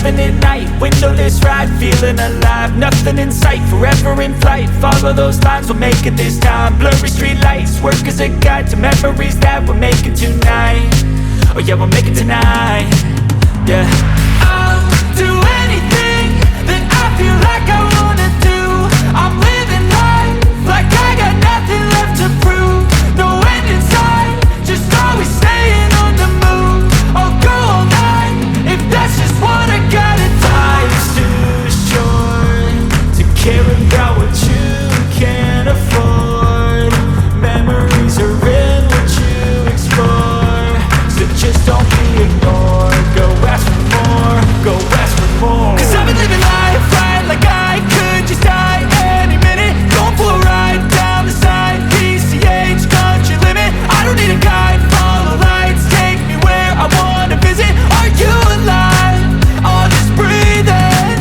having it night, windowless ride, feeling alive. Nothing in sight, forever in flight. Follow those lines, we'll make it this time. Blurry street lights, work as a guide to memories that we're making tonight. Oh yeah, we'll make it tonight. Yeah. I'll do anything that I feel like I wanna do. I'm living life like I got nothing left to prove. No end in sight, just always staying on the move. I'll go all night if that's just what I gotta do. Life's too short to care about what you can't afford. Memories are in what you explore, so just don't be ignored. Go ask for more, go ask for more. Cause I've been living life right like I could just die any minute. Going for a ride down the side, PCH, country limit. I don't need a guide, follow lights, take me where I wanna visit. Are you alive? Or just breathing?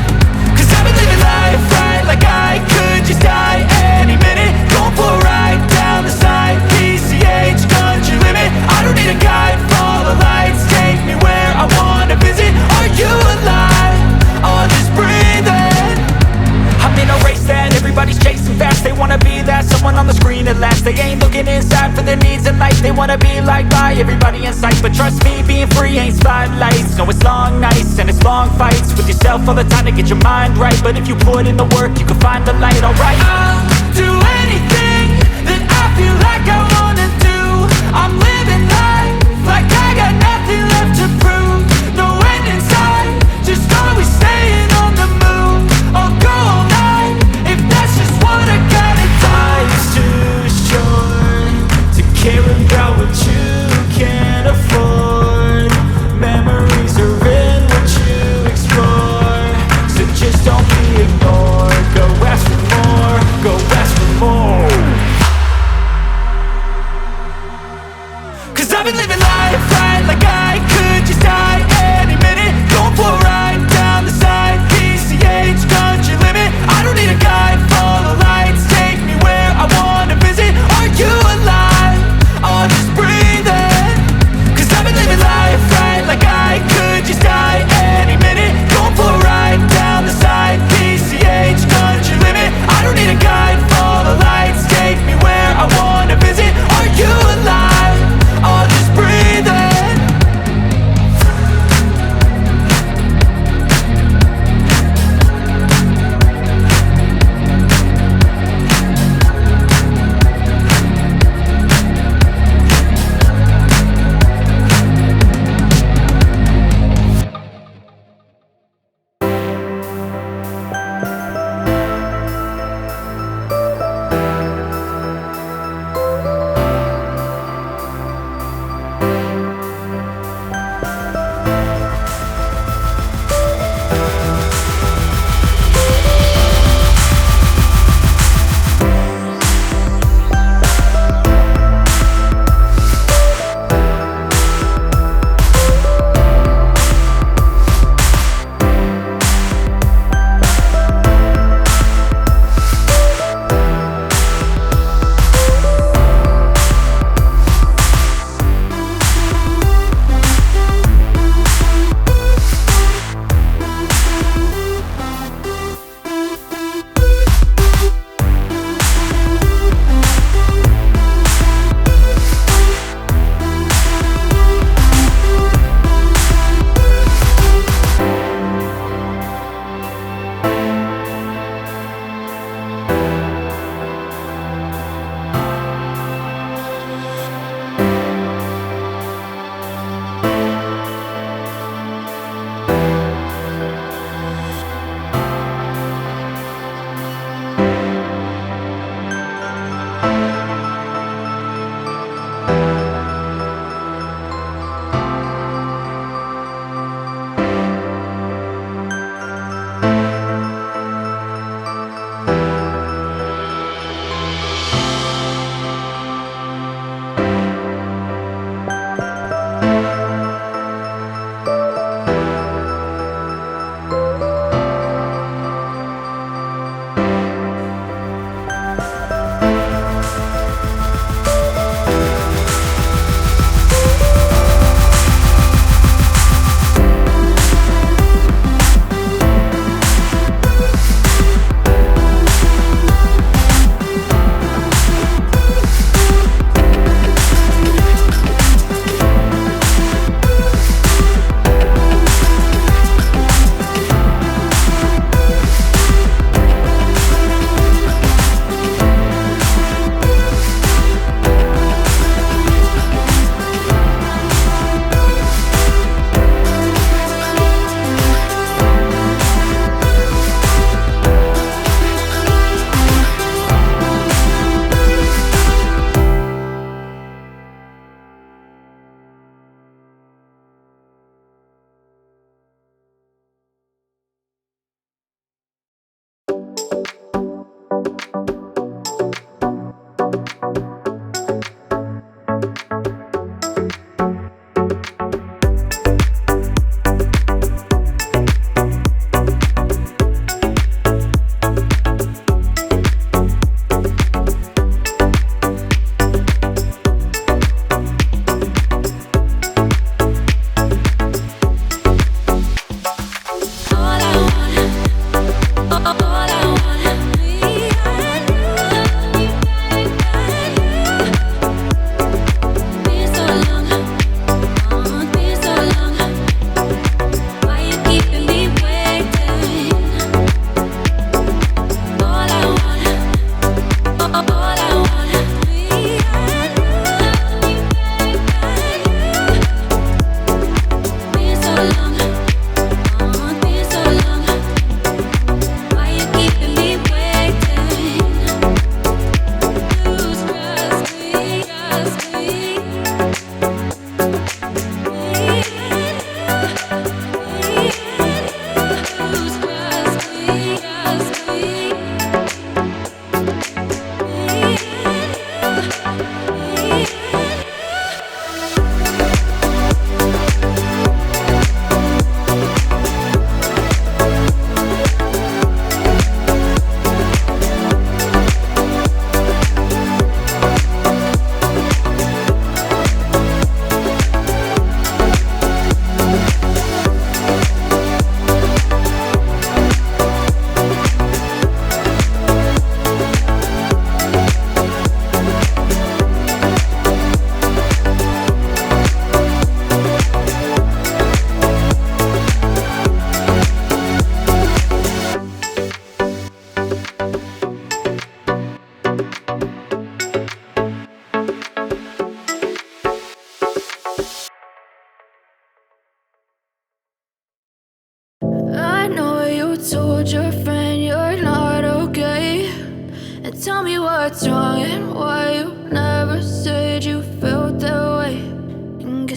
Cause I've been living life right like I could just die any minute. Going for a ride down the side, PCH, country limit. I don't need a guide, follow lights, take me where I wanna visit. Are you alive? Or just breathing? I'm in a race that everybody's chasing fast. They wanna be that someone on the screen at last. They ain't looking inside for their needs in life. They wanna be liked by everybody in sight. But trust me, being free ain't spotlights. No, it's long nights and it's long fights with yourself all the time to get your mind right. But if you put in the work, you can find the light, alright. I'll do anything that I feel like I wanna do. I'm living life like I got nothing left to prove. No end in sight, just always staying on the move. I'll go all night if that's just what I gotta do. Life's too short to care about what you can't afford. Memories are in what you explore, so just don't be ignored. Go ask for more, go ask for more. Cause I've been living life right like I could just die any minute. Going for a ride down the side, PCH, country limit. I don't need a guide, follow lights, take me where I wanna visit. Are you alive? Or just breathing? Cause I've been living life right like I could just die any minute. Going for a ride down the side, PCH, country limit. I don't need a guide, follow lights, take me where I wanna visit. Are you alive? Or just breathe?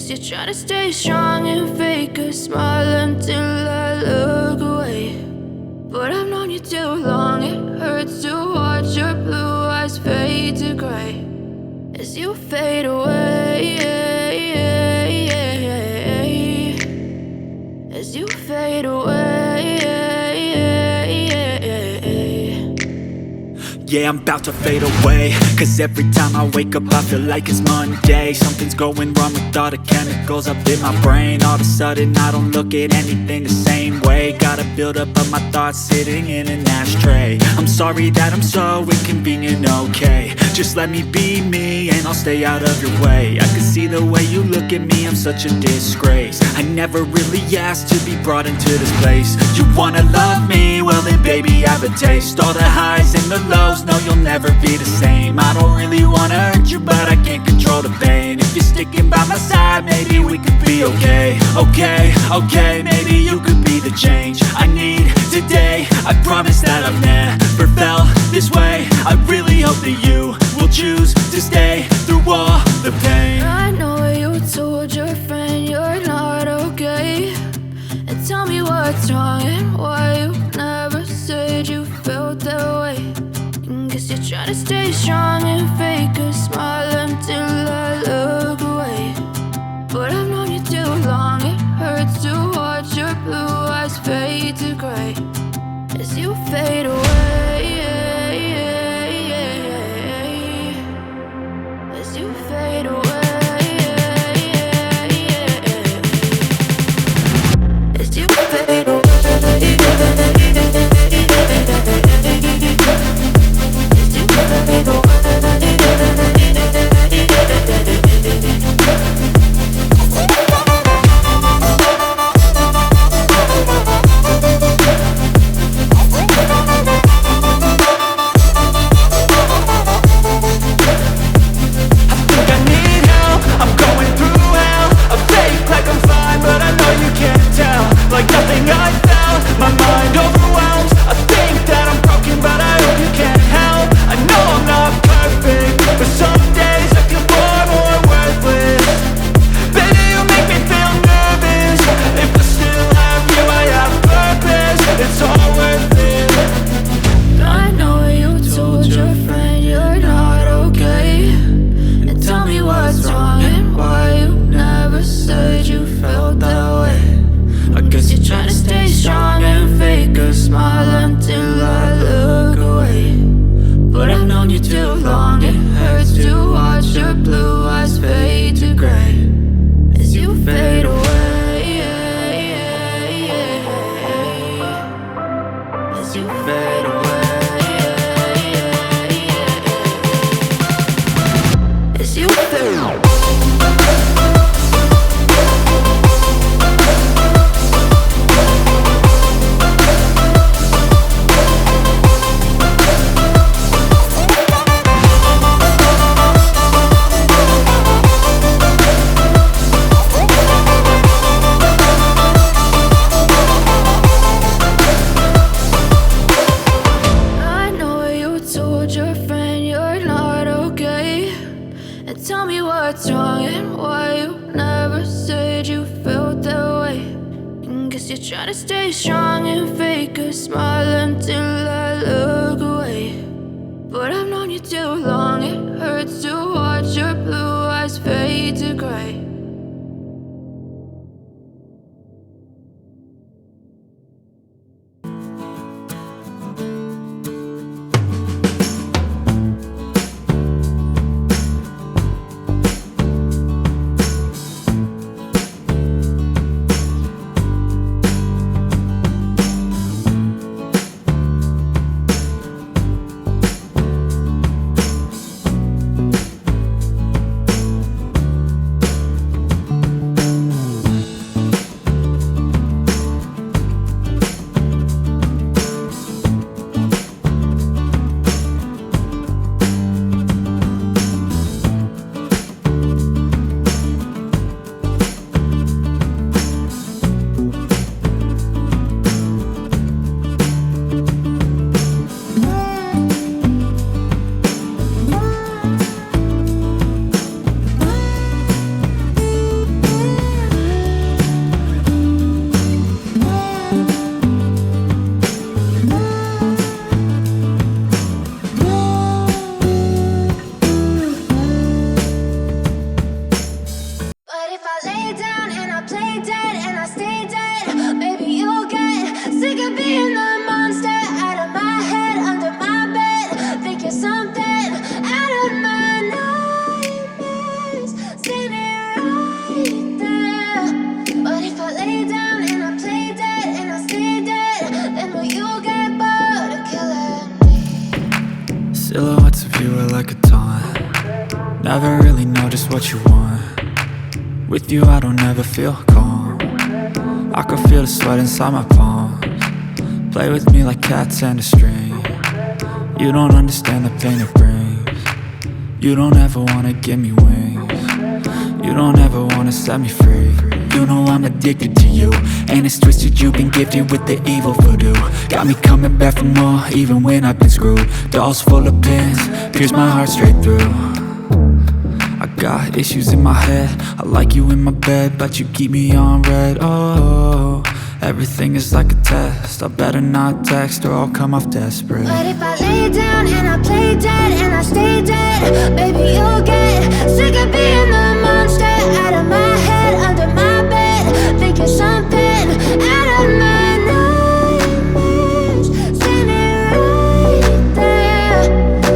Guess you're trying to stay strong and fake a smile until I look away. But I've known you too long, it hurts to watch your blue eyes fade to gray as you fade away, as you fade away. Yeah, I'm about to fade away, cause every time I wake up I feel like it's Monday. Something's going wrong with all the chemicals up in my brain. All of a sudden I don't look at anything the same way. Gotta build up of my thoughts sitting in an ashtray. I'm sorry that I'm so inconvenient, okay. Just let me be me and I'll stay out of your way. I can see the way you look at me, I'm such a disgrace. I never really asked to be brought into this place. You wanna love me? Well then baby I have a taste. All the highs and the lows, no you'll never be the same. I don't really wanna hurt you but I can't control the pain. If you're sticking by my side maybe we could be okay. Okay, maybe you could be the change I need today. I promise that I've never felt this way. I really hope that you will choose to stay through all the pain. I know you told your friend you're not okay, and tell me what's wrong and why you never said you felt that way. Guess you're trying to stay strong and fake a smile until I look away. But I've known you too long, it hurts to watch your blue eyes fade to gray as you fade away, as you fade away, as you fade away. Try to stay strong and fake a smile until I look away. But I've known you too long, it hurts to watch your blue eyes fade to gray. Never really know just what you want. With you I don't ever feel calm. I can feel the sweat inside my palms. Play with me like cats and a string. You don't understand the pain it brings. You don't ever wanna give me wings. You don't ever wanna set me free. You know I'm addicted to you, and it's twisted, you've been gifted with the evil voodoo. Got me coming back for more, even when I've been screwed. Dolls full of pins, pierce my heart straight through. I got issues in my head, I like you in my bed, but you keep me on red. Oh, everything is like a test, I better not text or I'll come off desperate. But if I lay down and I play dead and I stay dead, baby you'll get sick of being the monster out of my head, under my bed, thinking something out of my nightmares, standing right there.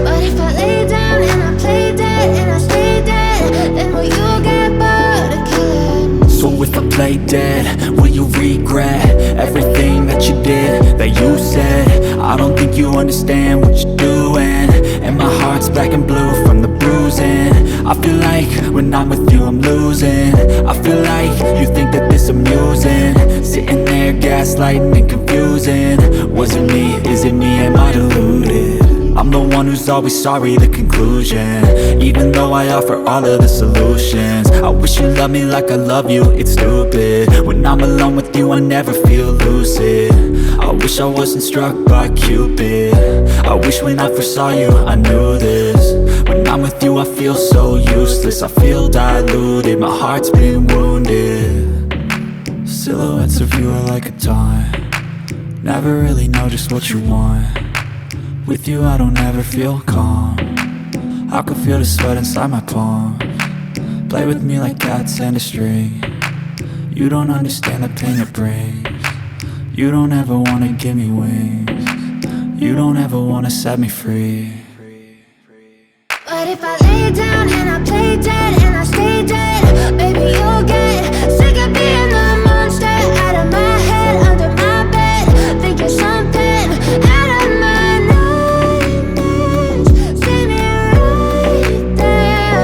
But if I lay down and I play dead and I stay dead, then will you get bored of killing me? So if I play dead, will you regret everything that you did, that you said? I don't think you understand what you're doing, and my heart's black and blue from the bruising. I feel like when I'm with you I'm losing. I feel like you think that this amusing, sitting there gaslighting and confusing. Was it me? Is it me? Am I deluded? I'm the one who's always sorry, the conclusion, even though I offer all of the solutions. I wish you loved me like I love you, it's stupid. When I'm alone with you I never feel lucid. I wish I wasn't struck by Cupid. I wish when I first saw you I knew this. When I'm with you I feel so useless, I feel diluted, my heart's been wounded. Silhouettes of you are like a taunt. Never really know just what you want. With you I don't ever feel calm. I can feel the sweat inside my palms. Play with me like cats and a string. You don't understand the pain it brings. You don't ever wanna give me wings. You don't ever wanna set me free. But if I lay down and I play dead and I stay dead, baby you'll get sick of being the monster out of my head, under my bed, thinking something out of my nightmares, standing right there.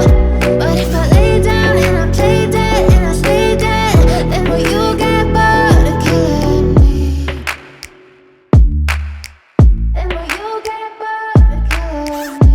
But if I lay down and I play dead and I stay dead, then will you get bored of killing me? Then will you get bored of killing me?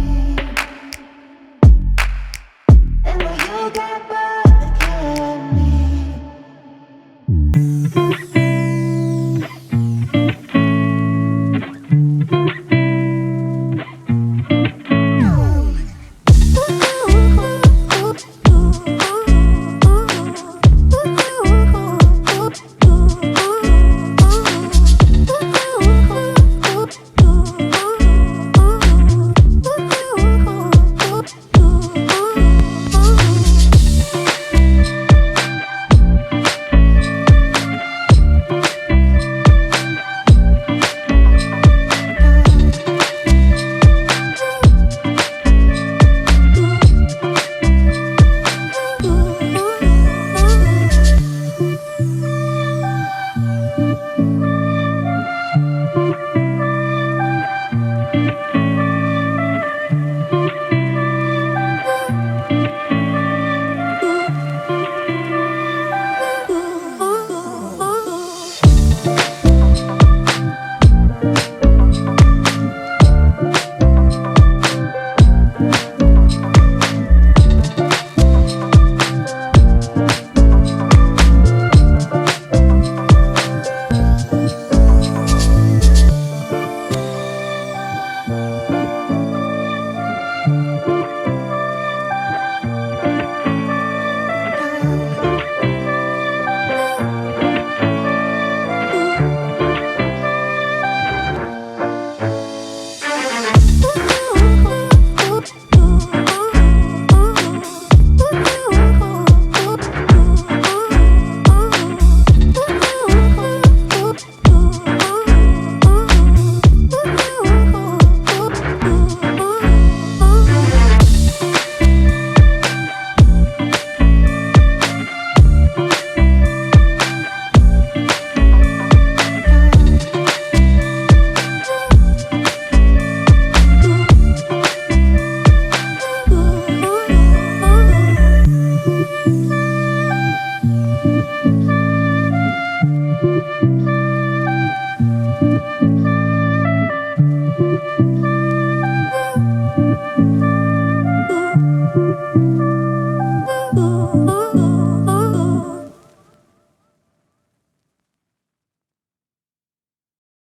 you.